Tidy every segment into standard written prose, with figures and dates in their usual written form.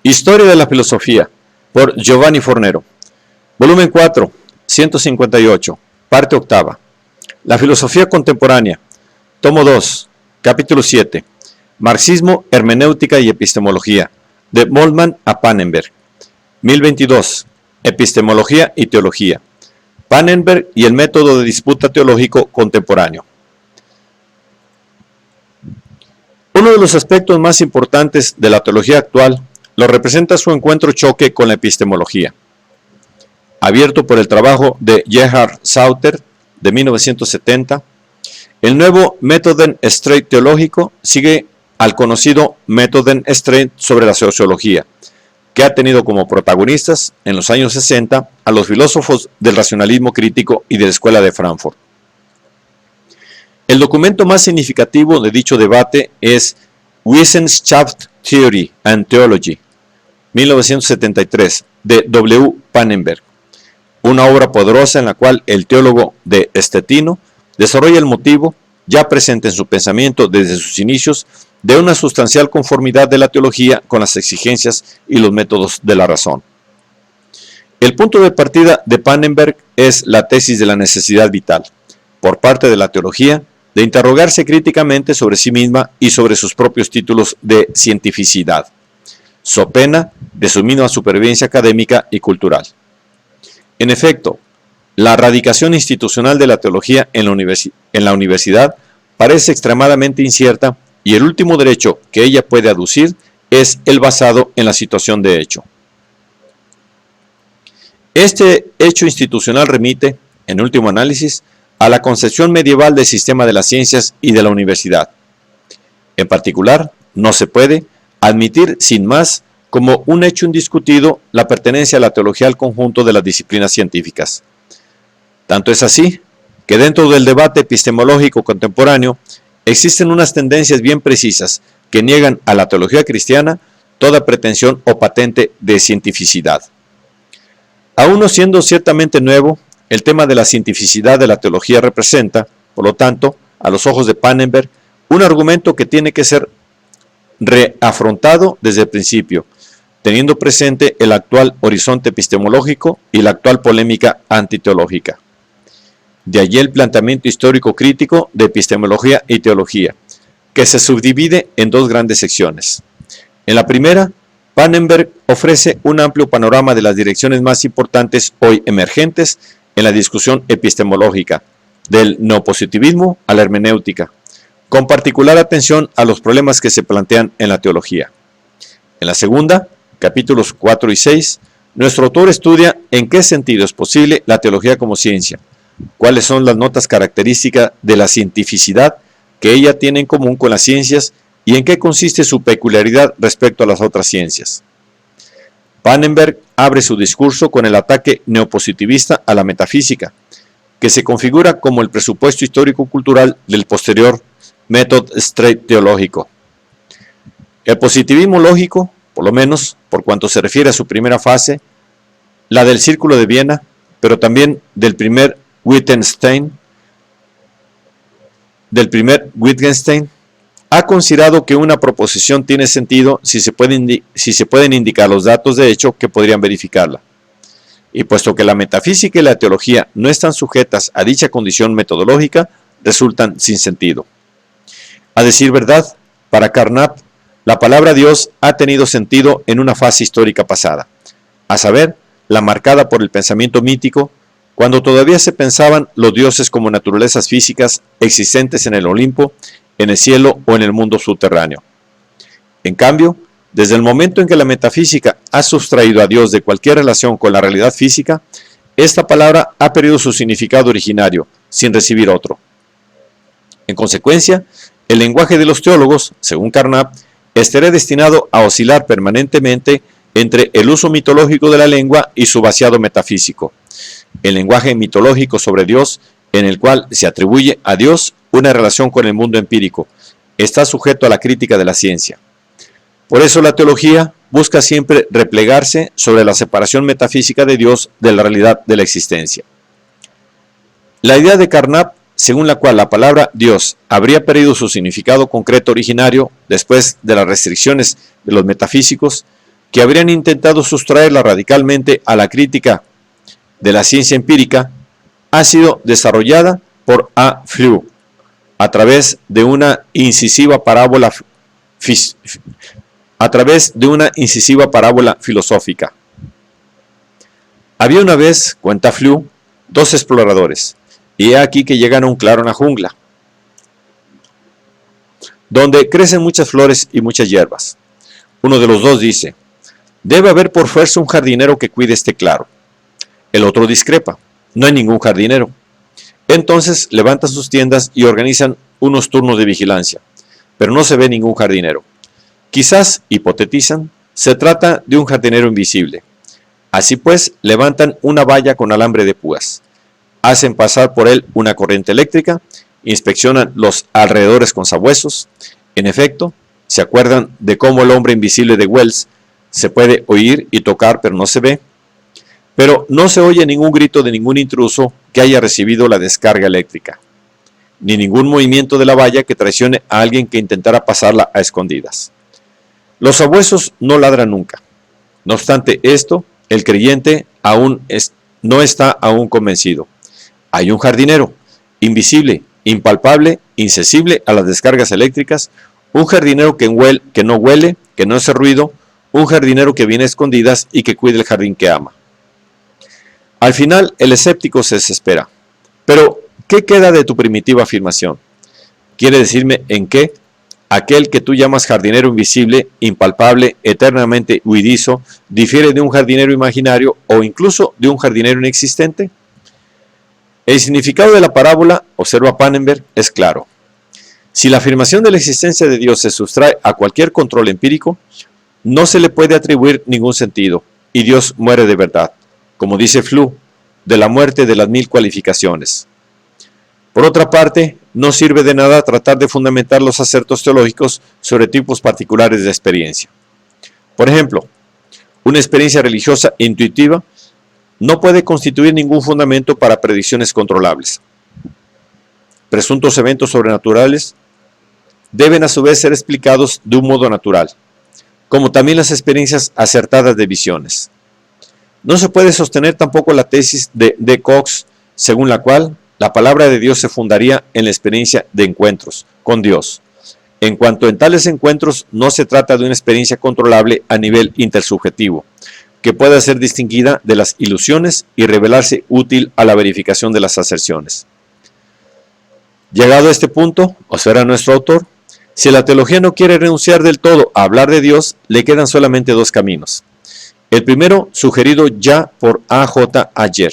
Historia de la filosofía, por Giovanni Fornero. Volumen 4, 158, parte octava. La filosofía contemporánea, tomo 2, capítulo 7. Marxismo, hermenéutica y epistemología, de Moltmann a Pannenberg. 1022. Epistemología y teología. Pannenberg y el método de disputa teológico contemporáneo. Uno de los aspectos más importantes de la teología actual lo representa su encuentro-choque con la epistemología. Abierto por el trabajo de Gerhard Sauter de 1970, el nuevo Methodenstreit teológico sigue al conocido Methodenstreit sobre la sociología, que ha tenido como protagonistas en los años 60 a los filósofos del racionalismo crítico y de la Escuela de Frankfurt. El documento más significativo de dicho debate es Wissenschaft Theory and Theology, 1973, de W. Pannenberg, una obra poderosa en la cual el teólogo de Stettin desarrolla el motivo, ya presente en su pensamiento desde sus inicios, de una sustancial conformidad de la teología con las exigencias y los métodos de la razón. El punto de partida de Pannenberg es la tesis de la necesidad vital, por parte de la teología, de interrogarse críticamente sobre sí misma y sobre sus propios títulos de cientificidad, so pena de su misma supervivencia académica y cultural. En efecto, la radicación institucional de la teología en la universidad parece extremadamente incierta y el último derecho que ella puede aducir es el basado en la situación de hecho. Este hecho institucional remite, en último análisis, a la concepción medieval del sistema de las ciencias y de la universidad. En particular, no se puede admitir sin más como un hecho indiscutido la pertenencia a la teología al conjunto de las disciplinas científicas. Tanto es así que dentro del debate epistemológico contemporáneo existen unas tendencias bien precisas que niegan a la teología cristiana toda pretensión o patente de cientificidad. Aún no siendo ciertamente nuevo, el tema de la cientificidad de la teología representa, por lo tanto, a los ojos de Pannenberg, un argumento que tiene que ser reafrontado desde el principio, teniendo presente el actual horizonte epistemológico y la actual polémica antiteológica. De allí el planteamiento histórico crítico de epistemología y teología, que se subdivide en dos grandes secciones. En la primera, Pannenberg ofrece un amplio panorama de las direcciones más importantes hoy emergentes en la discusión epistemológica, del neopositivismo a la hermenéutica, con particular atención a los problemas que se plantean en la teología. En la segunda, capítulos 4 y 6, nuestro autor estudia en qué sentido es posible la teología como ciencia, cuáles son las notas características de la cientificidad que ella tiene en común con las ciencias y en qué consiste su peculiaridad respecto a las otras ciencias. Pannenberg abre su discurso con el ataque neopositivista a la metafísica, que se configura como el presupuesto histórico-cultural del posterior Methodenstreit teológico. El positivismo lógico, por lo menos por cuanto se refiere a su primera fase, la del Círculo de Viena, pero también del primer Wittgenstein, ha considerado que una proposición tiene sentido si se pueden indicar los datos de hecho que podrían verificarla. Y puesto que la metafísica y la teología no están sujetas a dicha condición metodológica, resultan sin sentido. A decir verdad, para Carnap, la palabra Dios ha tenido sentido en una fase histórica pasada, a saber, la marcada por el pensamiento mítico, cuando todavía se pensaban los dioses como naturalezas físicas existentes en el Olimpo, en el cielo o en el mundo subterráneo. En cambio, desde el momento en que la metafísica ha sustraído a Dios de cualquier relación con la realidad física, esta palabra ha perdido su significado originario, sin recibir otro. En consecuencia, el lenguaje de los teólogos, según Carnap, estará destinado a oscilar permanentemente entre el uso mitológico de la lengua y su vaciado metafísico. El lenguaje mitológico sobre Dios, en el cual se atribuye a Dios una relación con el mundo empírico, está sujeto a la crítica de la ciencia. Por eso la teología busca siempre replegarse sobre la separación metafísica de Dios de la realidad de la existencia. La idea de Carnap, según la cual la palabra Dios habría perdido su significado concreto originario después de las restricciones de los metafísicos, que habrían intentado sustraerla radicalmente a la crítica de la ciencia empírica, ha sido desarrollada por A. Flew a través de una incisiva parábola filosófica. Había una vez, cuenta Flew, dos exploradores, y he aquí que llegan a un claro en la jungla, donde crecen muchas flores y muchas hierbas. Uno de los dos dice: debe haber por fuerza un jardinero que cuide este claro. El otro discrepa: no hay ningún jardinero. Entonces levantan sus tiendas y organizan unos turnos de vigilancia, pero no se ve ningún jardinero. Quizás, hipotetizan, se trata de un jardinero invisible. Así pues, levantan una valla con alambre de púas, hacen pasar por él una corriente eléctrica, inspeccionan los alrededores con sabuesos. En efecto, se acuerdan de cómo el hombre invisible de Wells se puede oír y tocar, pero no se ve. Pero no se oye ningún grito de ningún intruso que haya recibido la descarga eléctrica, ni ningún movimiento de la valla que traicione a alguien que intentara pasarla a escondidas. Los sabuesos no ladran nunca. No obstante esto, el creyente no está aún convencido. Hay un jardinero, invisible, impalpable, insensible a las descargas eléctricas, un jardinero que no huele, que no hace ruido, un jardinero que viene a escondidas y que cuida el jardín que ama. Al final, el escéptico se desespera. Pero, ¿qué queda de tu primitiva afirmación? ¿Quiere decirme en qué aquel que tú llamas jardinero invisible, impalpable, eternamente huidizo, difiere de un jardinero imaginario o incluso de un jardinero inexistente? El significado de la parábola, observa Pannenberg, es claro. Si la afirmación de la existencia de Dios se sustrae a cualquier control empírico, no se le puede atribuir ningún sentido, y Dios muere de verdad, como dice Flew, de la muerte de las 1000 cualificaciones. Por otra parte, no sirve de nada tratar de fundamentar los acertos teológicos sobre tipos particulares de experiencia. Por ejemplo, una experiencia religiosa intuitiva no puede constituir ningún fundamento para predicciones controlables. Presuntos eventos sobrenaturales deben a su vez ser explicados de un modo natural, como también las experiencias acertadas de visiones. No se puede sostener tampoco la tesis de D. Cox, según la cual la palabra de Dios se fundaría en la experiencia de encuentros con Dios, en cuanto en tales encuentros no se trata de una experiencia controlable a nivel intersubjetivo, que pueda ser distinguida de las ilusiones y revelarse útil a la verificación de las aserciones. Llegado a este punto, observa nuestro autor, si la teología no quiere renunciar del todo a hablar de Dios, le quedan solamente dos caminos. El primero, sugerido ya por A.J. Ayer,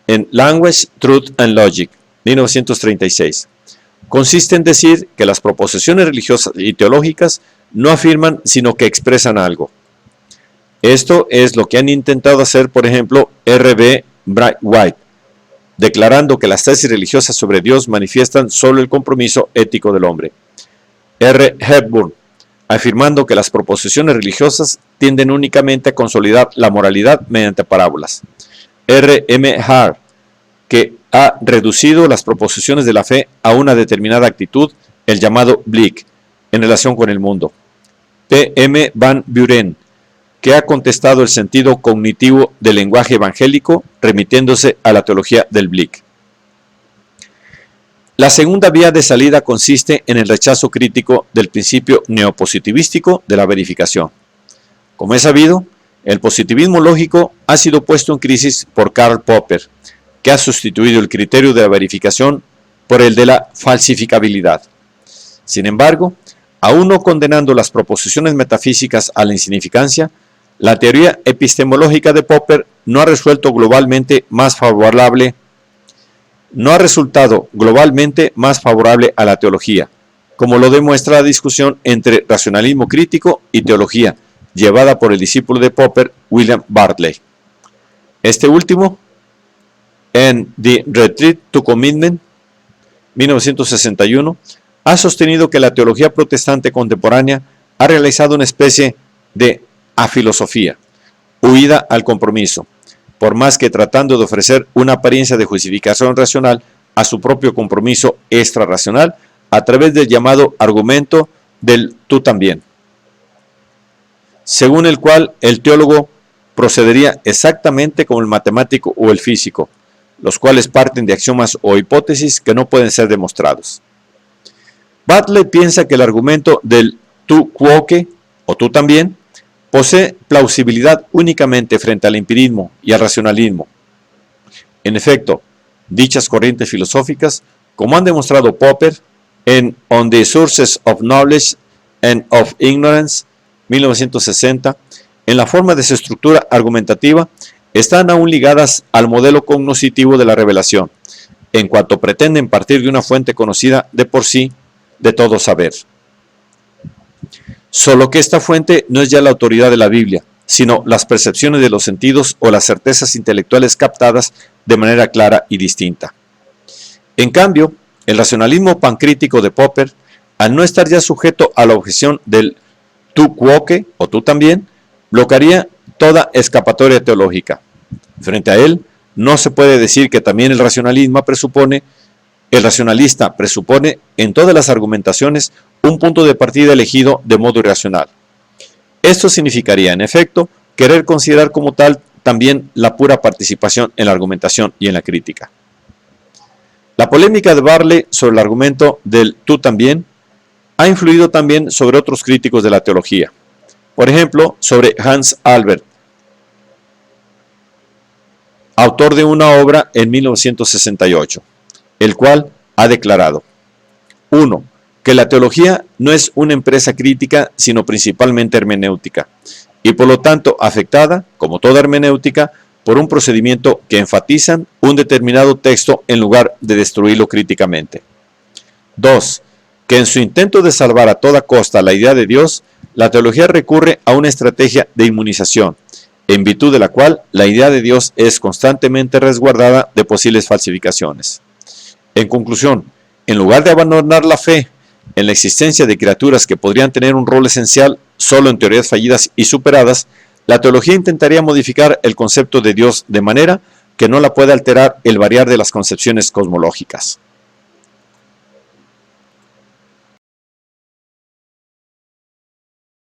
en Language, Truth and Logic, 1936, consiste en decir que las proposiciones religiosas y teológicas no afirman, sino que expresan algo. Esto es lo que han intentado hacer, por ejemplo, R.B. White, declarando que las tesis religiosas sobre Dios manifiestan solo el compromiso ético del hombre. R. Hepburn, afirmando que las proposiciones religiosas tienden únicamente a consolidar la moralidad mediante parábolas. R. M. Hart, que ha reducido las proposiciones de la fe a una determinada actitud, el llamado Blick, en relación con el mundo. P. M. Van Buren, que ha contestado el sentido cognitivo del lenguaje evangélico, remitiéndose a la teología del Blick. La segunda vía de salida consiste en el rechazo crítico del principio neopositivístico de la verificación. Como es sabido, el positivismo lógico ha sido puesto en crisis por Karl Popper, que ha sustituido el criterio de la verificación por el de la falsificabilidad. Sin embargo, aún no condenando las proposiciones metafísicas a la insignificancia, la teoría epistemológica de Popper no ha resultado globalmente más favorable a la teología, como lo demuestra la discusión entre racionalismo crítico y teología, llevada por el discípulo de Popper, William Barclay. Este último, en The Retreat to Commitment, 1961, ha sostenido que la teología protestante contemporánea ha realizado una especie de afilosofía, huida al compromiso, por más que tratando de ofrecer una apariencia de justificación racional a su propio compromiso extrarracional a través del llamado argumento del tú también. según el cual el teólogo procedería exactamente como el matemático o el físico, los cuales parten de axiomas o hipótesis que no pueden ser demostrados. Bartlett piensa que el argumento del tu quoque, o tú también, posee plausibilidad únicamente frente al empirismo y al racionalismo. En efecto, dichas corrientes filosóficas, como han demostrado Popper en On the Sources of Knowledge and of Ignorance, 1960, en la forma de su estructura argumentativa, están aún ligadas al modelo cognoscitivo de la revelación, en cuanto pretenden partir de una fuente conocida de por sí, de todo saber. Solo que esta fuente no es ya la autoridad de la Biblia, sino las percepciones de los sentidos o las certezas intelectuales captadas de manera clara y distinta. En cambio, el racionalismo pancrítico de Popper, al no estar ya sujeto a la objeción del tu quoque, o tú también, bloquearía toda escapatoria teológica. Frente a él, no se puede decir que también el racionalista presupone en todas las argumentaciones un punto de partida elegido de modo irracional. Esto significaría, en efecto, querer considerar como tal también la pura participación en la argumentación y en la crítica. La polémica de Bartlett sobre el argumento del tú también ha influido también sobre otros críticos de la teología. Por ejemplo, sobre Hans Albert, autor de una obra en 1968, el cual ha declarado: 1. Que la teología no es una empresa crítica, sino principalmente hermenéutica, y por lo tanto afectada, como toda hermenéutica, por un procedimiento que enfatizan un determinado texto en lugar de destruirlo críticamente. 2. Que en su intento de salvar a toda costa la idea de Dios, la teología recurre a una estrategia de inmunización, en virtud de la cual la idea de Dios es constantemente resguardada de posibles falsificaciones. En conclusión, en lugar de abandonar la fe en la existencia de criaturas que podrían tener un rol esencial solo en teorías fallidas y superadas, la teología intentaría modificar el concepto de Dios de manera que no la pueda alterar el variar de las concepciones cosmológicas.